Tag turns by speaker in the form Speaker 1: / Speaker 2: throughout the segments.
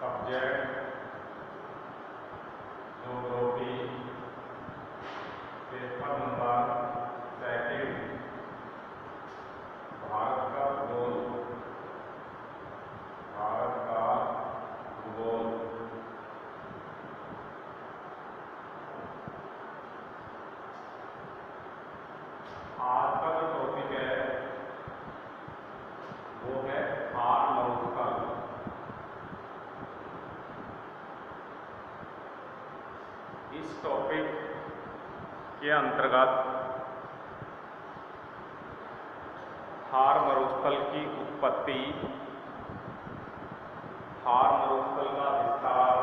Speaker 1: Subject geography, paper number second, Bharat का भूगोल, भारत का भूगोल। आज का जो टॉपिक है वो है थार मरुस्थल। इस टॉपिक के अंतर्गत थार मरुस्थल की उत्पत्ति, थार मरुस्थल का विस्तार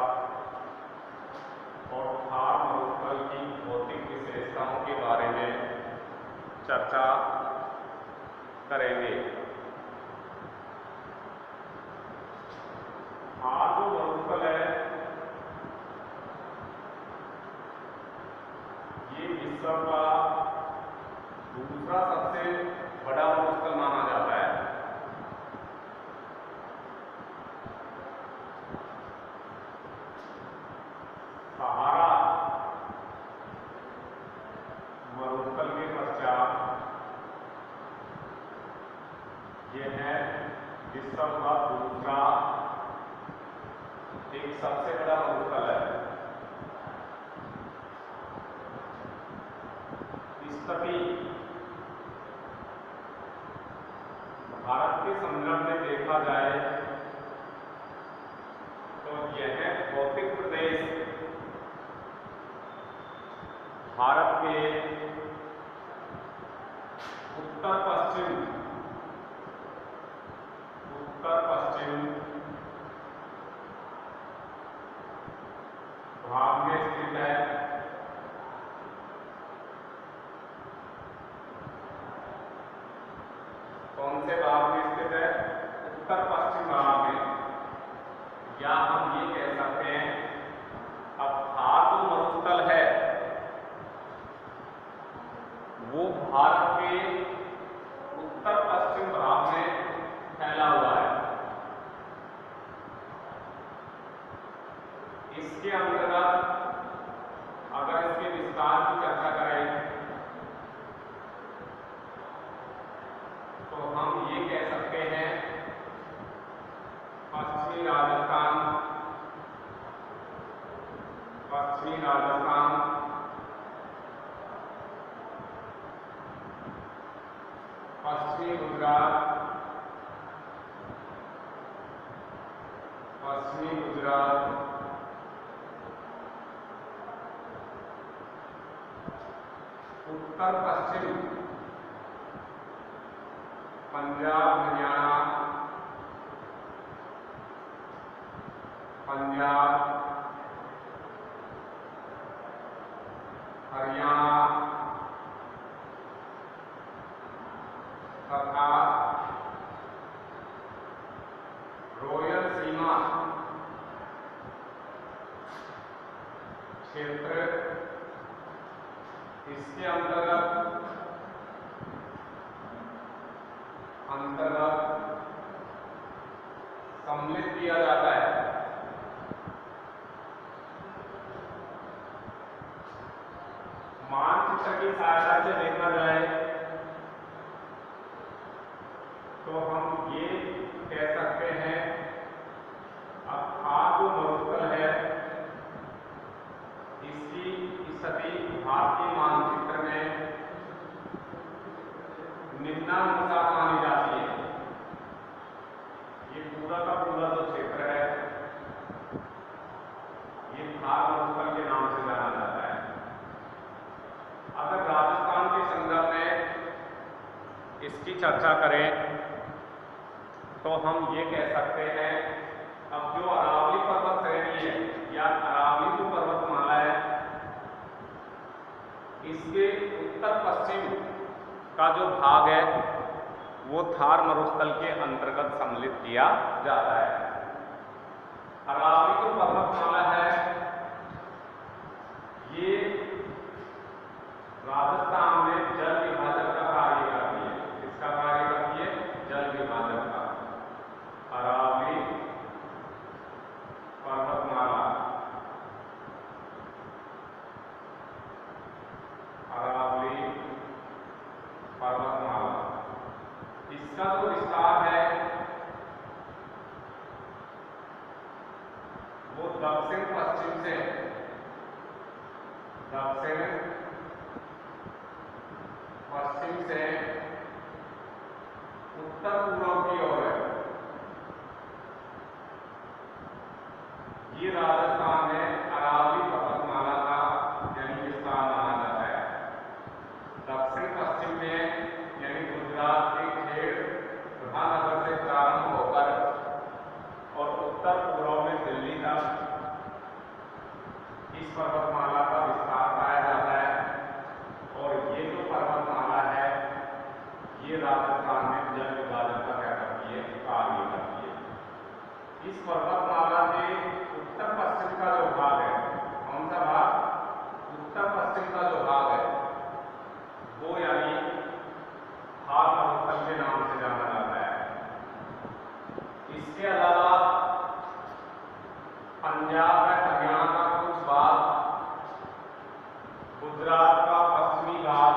Speaker 1: और थार मरुस्थल की भौतिक विशेषताओं के बारे में चर्चा करेंगे। थार जो मरुस्थल है ये विश्व का दूसरा सबसे बड़ा मरुस्थल माना जाता है। सहारा मरुस्थल के पश्चात यह है विश्व का दूसरा एक सबसे बड़ा मरुस्थल है। स्थिति भारत के संदर्भ में देखा जाए तो यह भौतिक प्रदेश भारत के उत्तर पश्चिम भाग में स्थित है। कौन से भाग में स्थित है? उत्तर पश्चिम भाग में। या हम ये कह सकते हैं अब थार जो मरुस्थल है वो भारत के उत्तर पश्चिम भाग में फैला हुआ है। इसके अंतर्गत अगर इसके विस्तार की चर्चा करें तो हम ये कह सकते हैं पश्चिमी राजस्थान, पश्चिमी गुजरात, पश्चिमी गुजरात, उत्तर पश्चिम पंजाब हरियाणा, पंजाब हरियाणा तथा रॉयल सीमा क्षेत्र इसके अंतर्गत सम्मिलित किया जाता है। मानचित्र की सहायता से देखा जाए तो हम ये कह सकते हैं अब थार जो मरुस्थल है इसकी स्थिति भारतीय मानचित्र में निम्नानुसार मानी जाती है। ये पूरा का पूरा जो क्षेत्र है ये थार मरुस्थल के नाम से जाना जाता है। अगर राजस्थान के संदर्भ में इसकी चर्चा करें तो हम ये कह सकते हैं अब जो अरावली पर्वत श्रेणी है या अरावली जो पर्वतमाला है इसके उत्तर पश्चिम का जो भाग है वो थार मरुस्थल के अंतर्गत सम्मिलित किया जाता है। अरावली जो पर्वतमाला है ये राजस्थान में जल विभाजन का कार्य करती है। किसका कार्य करती है? जल विभाजन का। अरावली दक्षिण पश्चिम से उत्तर पूर्व की ओर है। ये राजस्थान में अरावली पर्वतमाला का यानी विस्तार माना जाता है। दक्षिण पश्चिम में यानी गुजरात के खेड़ भावनगर से प्रारंभ होकर और उत्तर पूर्व में दिल्ली तक इस पर्वतमाला का विस्तार पाया जाता है। और ये जो पर्वतमाला है ये राजस्थान में जल विभाजन का क्या करती है, कार्य करती है। इस पर्वतमाला के उत्तर पश्चिम का जो भाग है, कौन सा भाग, उत्तर पश्चिम का जो भाग है वो यानी थार मरुस्थल के नाम से जाना जाता है। इसके अलावा पंजाब व हरियाणा का कुछ भाग, गुजरात का पश्चिमी भाग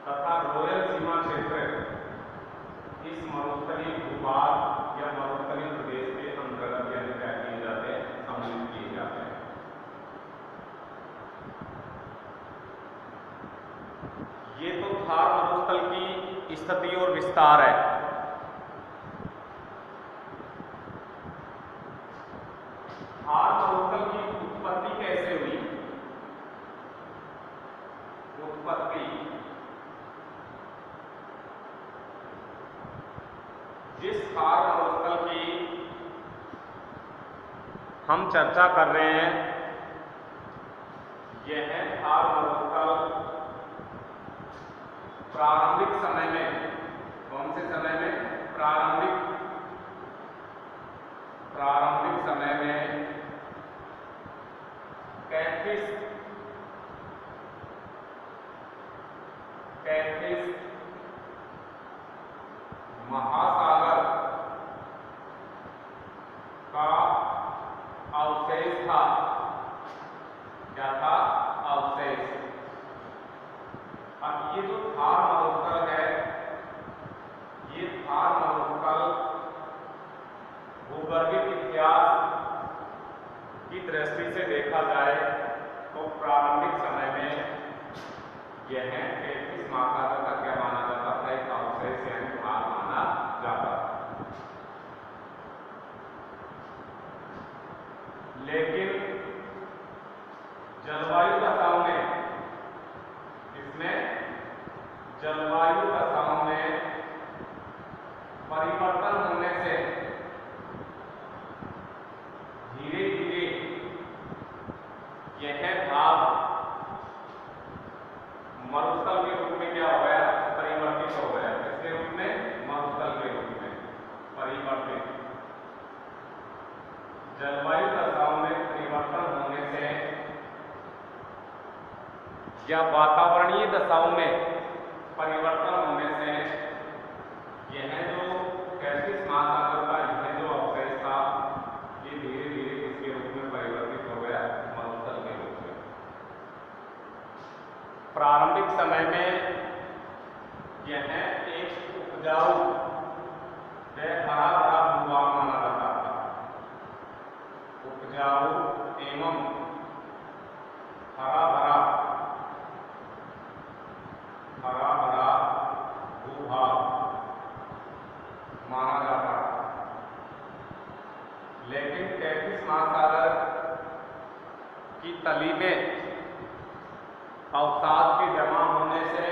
Speaker 1: तथा रॉयल सीमा क्षेत्र इस मरुस्थलीय भूभाग या मरुस्थलीय प्रदेश के अंतर्गत यानी क्या किए जाते हैं, सम्मिलित किए जाते हैं। ये तो थार मरुस्थल की स्थिति और विस्तार है। थार मरुस्थल की उत्पत्ति कैसे हुई? उत्पत्ति जिस थार मरुस्थल की हम चर्चा कर रहे हैं यह थार मरुस्थल प्रारंभिक समय में, कौन से समय में, प्रारंभिक समय में 33 महासागर का अवशेष था। क्या था? अवशेष। अब ये जो थार मरुस्थल है, ये थार मरुस्थल भूगर्भिक इतिहास की दृष्टि से देखा जाए तो प्रारंभिक समय में यह 33 महासागर का क्या माना जाता था, एक अवशेष यानी भाग माना जाता था। लेकिन जलवायु दशाओं में, इसमें जलवायु दशाओं में परिवर्तन होने से धीरे धीरे यह भाग मरुस्थल के रूप में क्या हो गया, परिवर्तित हो गया। इसके रूप में, मरुस्थल के रूप में परिवर्तित। जलवायु दशाओं में परिवर्तन होने से या वातावरणीय दशाओं में परिवर्तन होने से यह जो 33 महासागर का यह जो अवशेष था ये धीरे धीरे किसके रूप में परिवर्तित हो गया, मरुस्थल के रूप में। प्रारंभिक समय में यह एक उपजाऊ व हरा भरा भूभाग माना जाता था। उपजाऊ एवं हरा भरा भूभाग माना जाता था। लेकिन 33 महासागर की तली में अवसाद के जमा होने से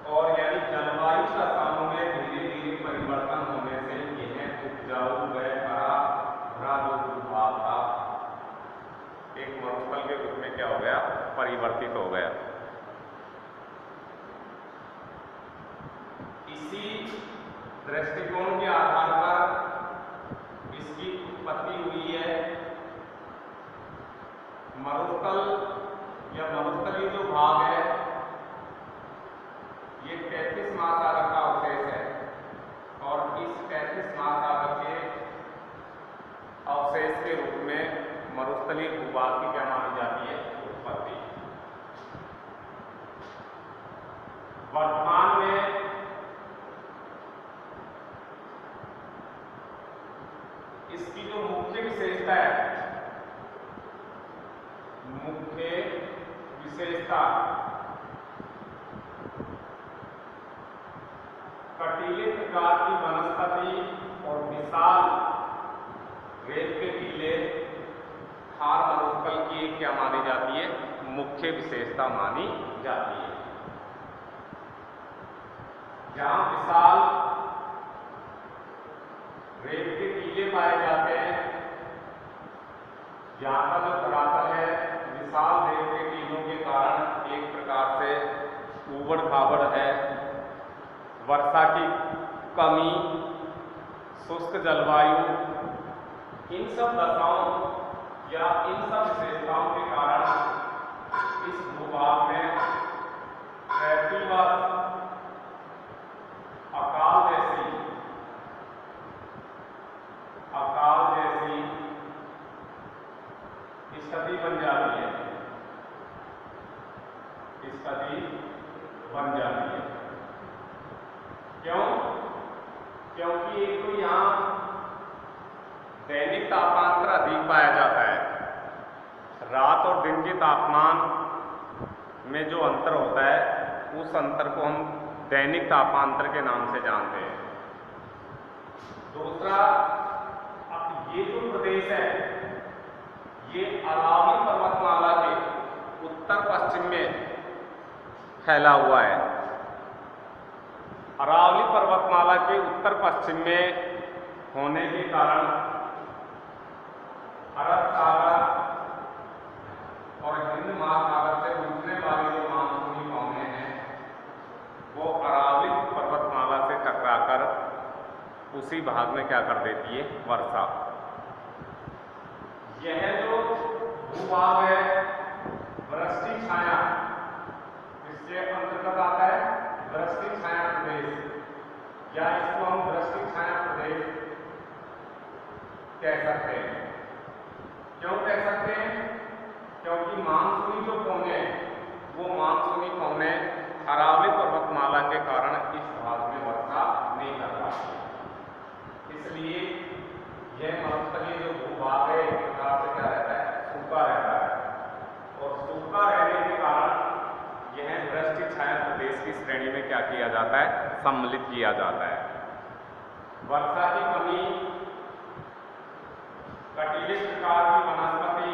Speaker 1: और यानी जलवायु दशाओं में धीरे धीरे परिवर्तन होने से यह उपजाऊ व हरा भरा जो भूभाग था एक मरुस्थल के रूप में क्या हो गया, परिवर्तित हो गया। इसी दृष्टिकोण के आधार पर इसकी उत्पत्ति हुई है। मरुस्थल या मरुस्थलीय जो भाग है ये 33 महासागर का अवशेष है और इस 33 महासागर के अवशेष के रूप में मरुस्थलीय भूभाग की क्या मानी जाती है, उत्पत्ति। वर्तमान में इसकी जो मुख्य विशेषता है, मुख्य विशेषता कटीले प्रकार की वनस्पति और विशाल रेत के टीले थार मरुस्थल की क्या मानी जाती है? मुख्य विशेषता मानी जाती है। जहां विशाल रेत के टीले पाए जाते हैं, यहाँ का जो धरातल है विशाल रेत के टीलों के कारण एक प्रकार से ऊबड़ खाबड़ है, वर्षा की कमी, शुष्क जलवायु, इन सब दशाओं या इन सब विशेषताओं के कारण इस भूभाग में प्रतिवर्ष अकाल जैसी स्थिति बन जाती है, स्थिति बन जाती है। क्यों? क्योंकि एक तो यहाँ दैनिक तापमान अधिक पाया जाता है। रात और दिन के तापमान में जो अंतर होता है, उस अंतर को हम दैनिक तापांतर के नाम से जानते हैं। दूसरा, अब ये जो प्रदेश है ये अरावली पर्वतमाला के उत्तर पश्चिम में फैला हुआ है। अरावली पर्वतमाला के उत्तर पश्चिम में होने के कारण अरब सागर और हिंद महासागर से उठने वाले जो मानसूनी पवनें हैं वो अरावली पर्वतमाला से टकराकर उसी भाग में क्या कर देती है? वर्षा। यह जो भूभाग है वृष्टि छाया, इसके अंतर्गत आता है वृष्टि छाया प्रदेश, या इसको हम वृष्टि छाया प्रदेश कह सकते हैं। क्यों कह सकते हैं? क्योंकि मानसूनी जो पवनें वो मानसूनी पवनें अरावली पर्वतमाला के कारण इस भाग में वर्षा नहीं कर पाती, इसलिए यह मरुस्थलीय जो भूभाग है एक प्रकार से क्या रहता है? सूखा रहता है, और सूखा रहने के कारण यह वृष्टि छाया प्रदेश की श्रेणी में क्या किया जाता है? सम्मिलित किया जाता है। वर्षा की कमी, कटीले प्रकार की वनस्पति,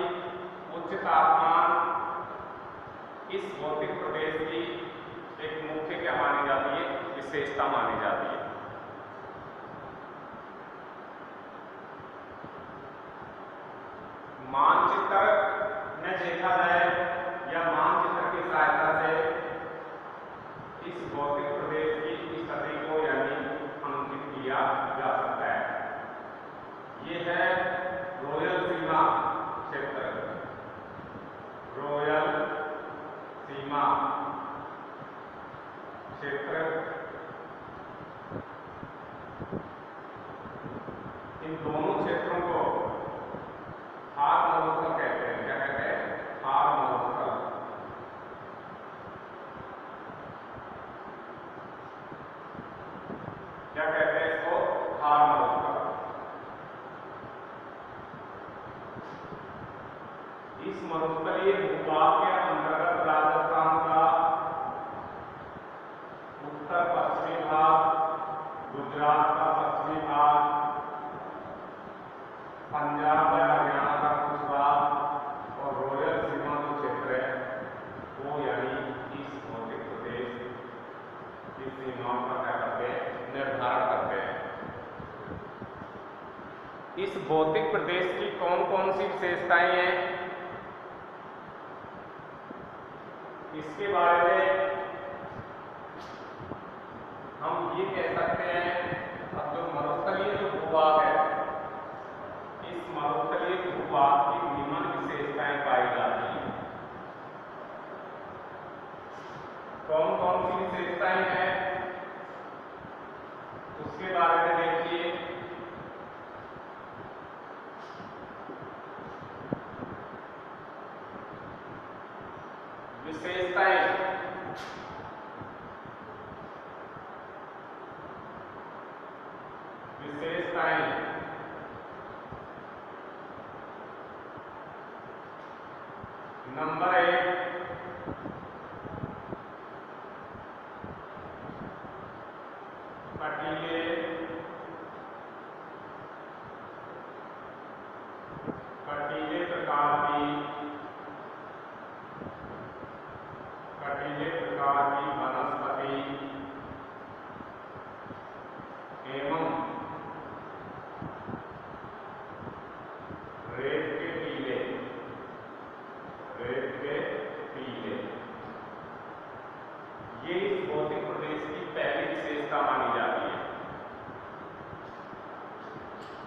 Speaker 1: उच्च तापमान इस भौतिक प्रदेश की एक मुख्य क्या मानी जाती है? विशेषता मानी जाती है। मानचित्र में देखा जाए या मानचित्र की सहायता से इस भौतिक प्रदेश की स्थिति को यानी अंकित किया जा सकता है। ये है रॉयल सीमा क्षेत्र, रॉयल सीमा क्षेत्र। इन दोनों क्षेत्रों को थार मरुस्थल कहते हैं। क्या कहते हैं? थार मरुस्थल। क्या कहते हैं इसको? थार मरुस्थल। इस मरुस्थलीय भूभाग के अंतर्गत राजस्थान का उत्तर पश्चिमी भाग, गुजरात का पश्चिमी भाग, पंजाब या हरियाणा का कुछ भाग और रॉयल सीमा जो क्षेत्र है वो यानी इस भौतिक प्रदेश की सीमाओं का क्या करते हैं? निर्धारण करते हैं। इस भौतिक प्रदेश की कौन कौन सी विशेषताएं हैं, इसके बारे में हम ये कह सकते हैं, अब जो मरुस्थलीय जो भूभाग है, इस मरुस्थलीय भूभाग की निम्न विशेषताएं पाई जाती हैं। कौन कौन सी विशेषताएं हैं उसके बारे में देखिए। विशेषताएं, विशेषताएं नंबर 1, कटीले प्रकार की वनस्पति एवं रेत के टीले ये इस भौतिक प्रदेश की पहली विशेषता मानी जाती है।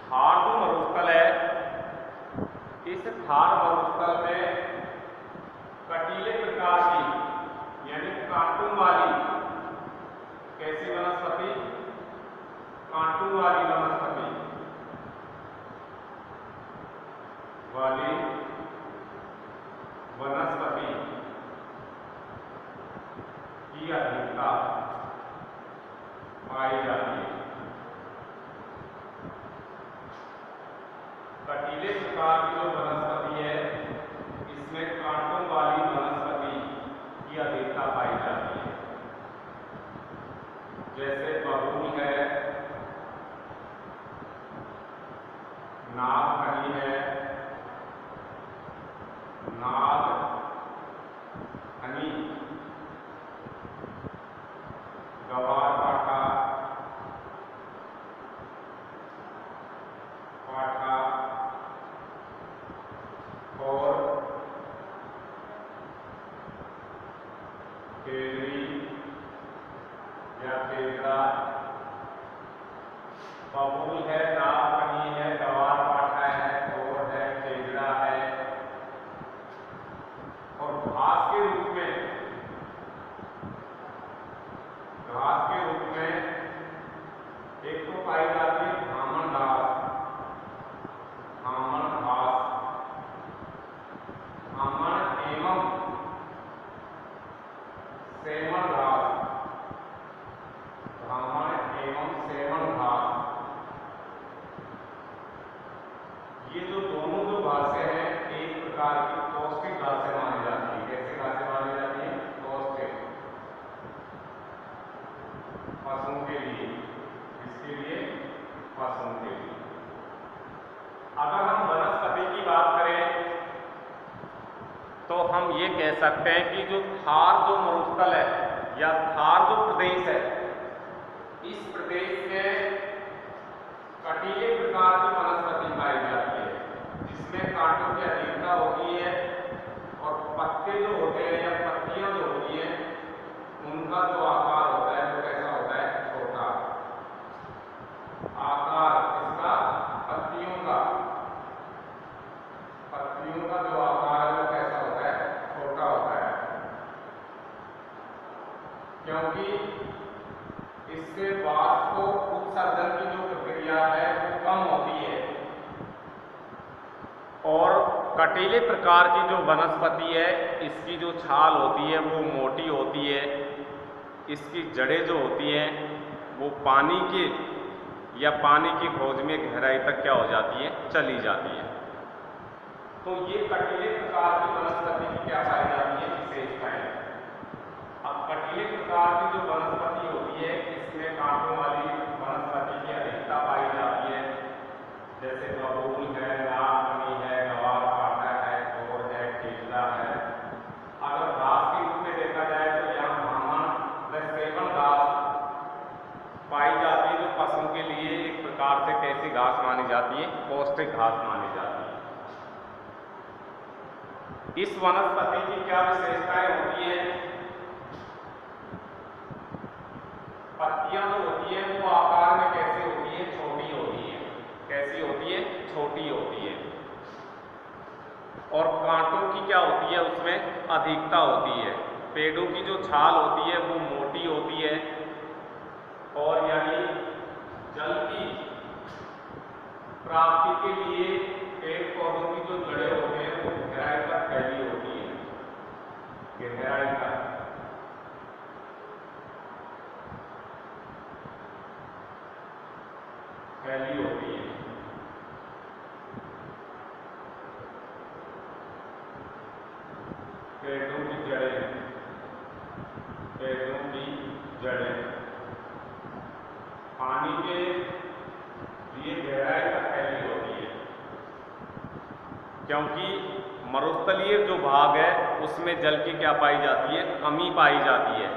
Speaker 1: थार जो मरुस्थल है, इस थार मरुस्थल में कटीले प्रकार की यानी कांटों वाली कैसी वनस्पति, कांटों वाली वनस्पति की अधिकता पाई जाती है। कटीले प्रकार की जो वनस्पति है, इसमें कांटों वाली वनस्पति की अधिकता पाई जाती है। जैसे बबूल है, नागफनी है, नागफनी, गवारपाठा, और केरी या केकड़ा। बबूल है, नागफनी है, गवारपाठा है, और है, केकड़ा है। और घास के रूप में एक तो पाई जाती है धामन घास, धामन एवं सेमन घास, ये जो दोनों जो घासें हैं, एक प्रकार की पौष्टिक घासें मानी जाती है। कैसी घासें मानी जाती है? पौष्टिक, पशुओं के लिए। इसके लिए पशुओं के लिए। अगर हम वनस्पति की बात करें तो हम ये कह सकते हैं कि जो थार जो मरुस्थल है या थार जो प्रदेश है, इस प्रदेश में कटीले प्रकार की वनस्पति पाई जाती है, जिसमें कांटों की अधिकता होती है और पत्ते जो होते हैं या पत्तियां जो होती हैं, उनका जो आकार होता है वो कैसा होता है? छोटा आकार। इसका पत्तियों का जो आकार है वो कैसा होता है? छोटा होता है, क्योंकि इससे वाष्प को उत्सर्जन की जो प्रक्रिया है वो कम होती है। और कटीले प्रकार की जो वनस्पति है, इसकी जो छाल होती है वो मोटी होती है। इसकी जड़ें जो होती हैं वो पानी की खोज में गहराई तक क्या हो जाती है? चली जाती है। तो ये कटीले प्रकार की वनस्पति की क्या पाई जाती है? विशेषताएं। अब कटीले प्रकार की जो वनस्पति होती है, इसमें कांटों वाली वनस्पति की अधिकता पाई जाती है। जैसे बबूल है, नागफनी है, गवारपाठा है, और है, केकड़ा है। अगर घास के रूप में देखा जाए तो यहाँ धामन व सेमन घास पाई जाती है, जो पशुओं के लिए एक प्रकार से कैसी घास मानी जाती है? पौष्टिक घास मानी जाती है। इस वनस्पति की क्या विशेषताएं होती है? पत्तियां जो होती है वो आकार में कैसी होती है? छोटी होती है। कैसी होती है? छोटी होती है। और कांटों की क्या होती है? उसमें अधिकता होती है। पेड़ों की जो छाल होती है वो मोटी होती है, और यानी जल की प्राप्ति के लिए पेड़ पौधों की जो जड़ें होती हैं वो गहराई तक फैली होती है, गहराई तक। फैली होती है। पेड़ों की जड़ें, पेड़ों की जड़ें पानी के लिए गहराई तक फैली होती है, क्योंकि मरुस्थलीय जो भाग है उसमें जल की क्या पाई जाती है, कमी पाई जाती है,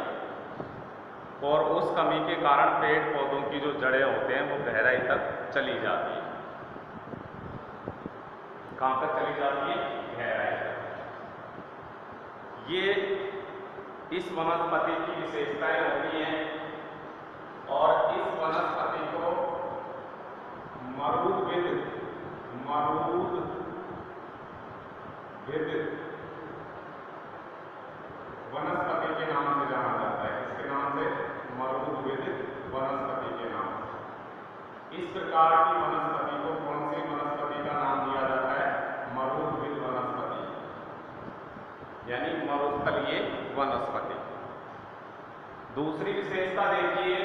Speaker 1: और उस कमी के कारण पेड़ पौधों की जो जड़ें होते हैं वो गहराई तक चली जाती है। कहाँ तक चली जाती है? गहराई तक। ये इस वनस्पति की विशेषताएं होती हैं, और इस वनस्पति को मरुद्भिद वनस्पति के नाम से जाना जाता है। इसके नाम से मरुद्भिद वनस्पति के नाम से। इस प्रकार की वनस्पति को कौन सी वनस्पति का नाम दिया जाता है? मरुद्भिद वनस्पति, यानी मरुस्थलीय वनस्पति। दूसरी विशेषता देखिए,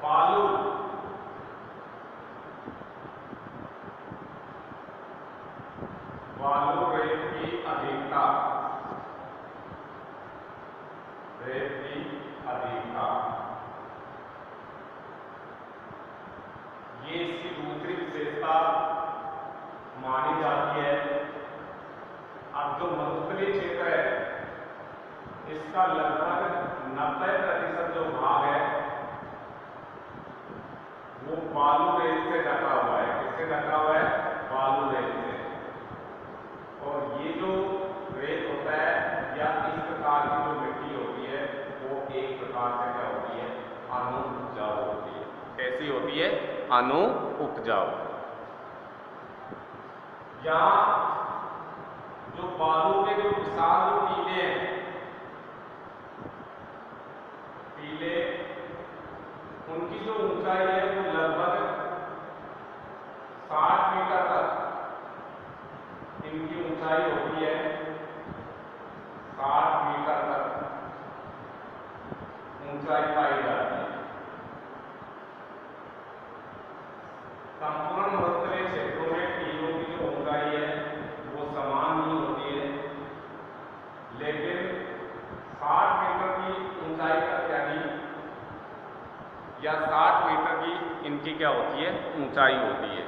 Speaker 1: बालू रेत की अधिकता, रेत की अधिकता, ये इसकी दूसरी विशेषता मानी जाती है। अब जो मरुस्थलीय क्षेत्र है इसका लगभग 90% जो भाग है वो बालू रेत से ढका हुआ है। किससे ढका हुआ है? बालू रेत से। और ये जो रेत होता है या इस प्रकार की जो मिट्टी होती है वो एक प्रकार से क्या होती है? अनु उपजाऊ होती है। कैसी होती है? अनु उपजाऊ। यहाँ जो बालू के जो विशाल जो टीले हैं, टीले, उनकी जो ऊंचाई है वो लगभग 60 मीटर तक इनकी ऊंचाई होती है। 60 मीटर तक ऊंचाई पाई जाती है। संपूर्ण मरुस्थलीय क्षेत्रों में टीलों की जो ऊंचाई है वो समान नहीं होती है, लेकिन 60 मीटर की ऊंचाई तक, यानी या 60 मीटर की इनकी क्या होती है? ऊंचाई होती है।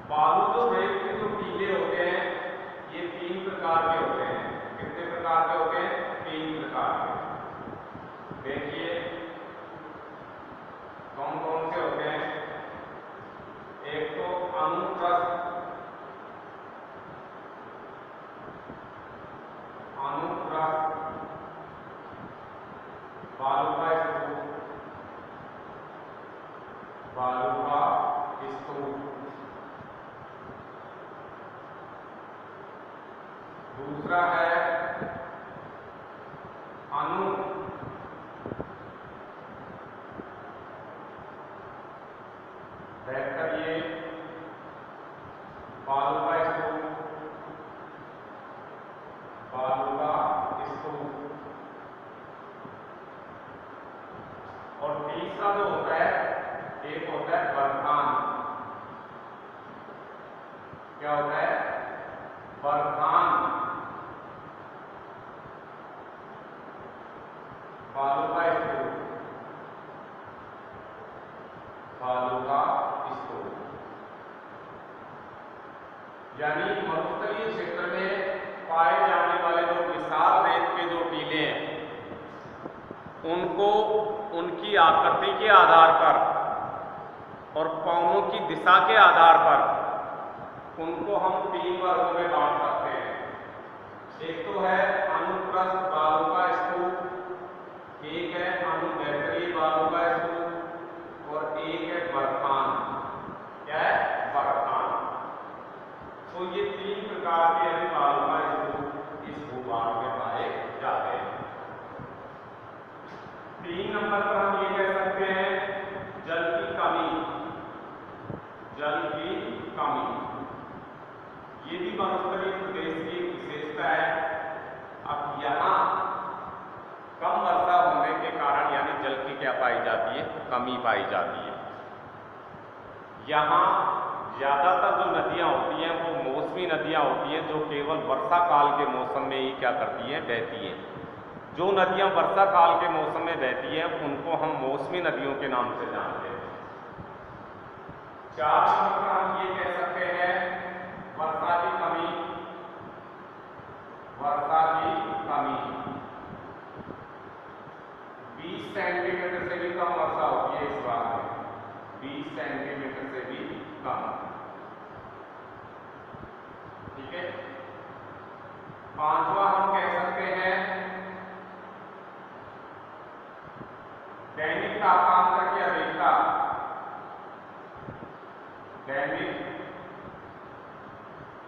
Speaker 1: बालू जो रेत के जो टीले होते हैं ये 3 प्रकार के होते हैं। कितने प्रकार के होते हैं? 3 प्रकार के। देखिए कौन कौन से होते हैं। एक तो अनुप्रस्थ, बालू का स्तूप, बालू का स्तूप। दूसरा है अनु करिए बालू का स्तूप, बालू का स्तूप। और तीसरा जो होता है, एक होता है बरखान। क्या होता है? बरखान। बालू का स्तूप, बालू का स्तूप। यानी मरुस्थलीय क्षेत्र में पाए जाने वाले जो विशाल रेत के जो टीले हैं उनको उनकी आकृति के आधार पर और पौनों की दिशा के आधार पर उनको हम 3 वर्गों में बांट सकते हैं। एक तो है अनुप्रस्थ बालू का स्तूप, एक है अनुदैर्घ्यीय बालू का स्तूप, और एक है बरखान। क्या है? बरखान। तो ये 3 प्रकार के बालू का स्तूप इस भूभाग में पाए जाते हैं। 3 नंबर पर हम ये कह सकते हैं जल की कमी, जल की कमी। ये भी मरुस्थलीय प्रदेश की विशेषता देखता है। अब यहाँ कम वर्षा होने के कारण यानी जल की क्या पाई जाती है, कमी पाई जाती है। यहाँ ज़्यादातर जो नदियाँ होती हैं वो मौसमी नदियाँ होती हैं जो केवल वर्षा काल के मौसम में ही क्या करती हैं, बहती हैं। जो नदियाँ वर्षा काल के मौसम में बहती हैं उनको हम मौसमी नदियों के नाम से जानते हैं। 4 नंबर पर हम ये कह सकते हैं वर्षा की कमी, वर्षा की कमी 20 सेंटीमीटर से भी कम वर्षा होती है इस बार में, 20 सेंटीमीटर से भी कम। ठीक है। 5वां हम कह सकते हैं दैनिक तापांतर की अधिकता, दैनिक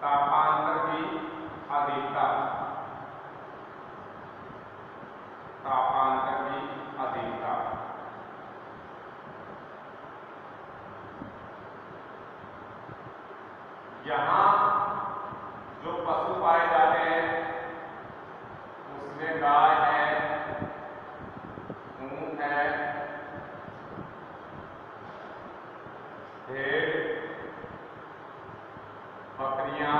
Speaker 1: तापांतर की अधिकता, तापांतर की अधिकता। यहाँ जो पशु पाए जाते हैं उसमें गाय है, ऊंट है, भेड़, बकरियां,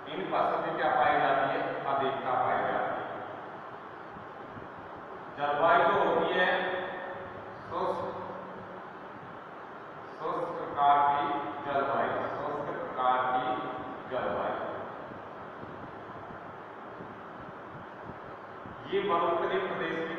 Speaker 1: इन पशु की क्या पाई जाती है, अधिकता पाई जाती है। जलवायु जो होती है शुष्क प्रकार की जलवायु, शुष्क प्रकार की जलवायु। ये मरुस्थलीय प्रदेश की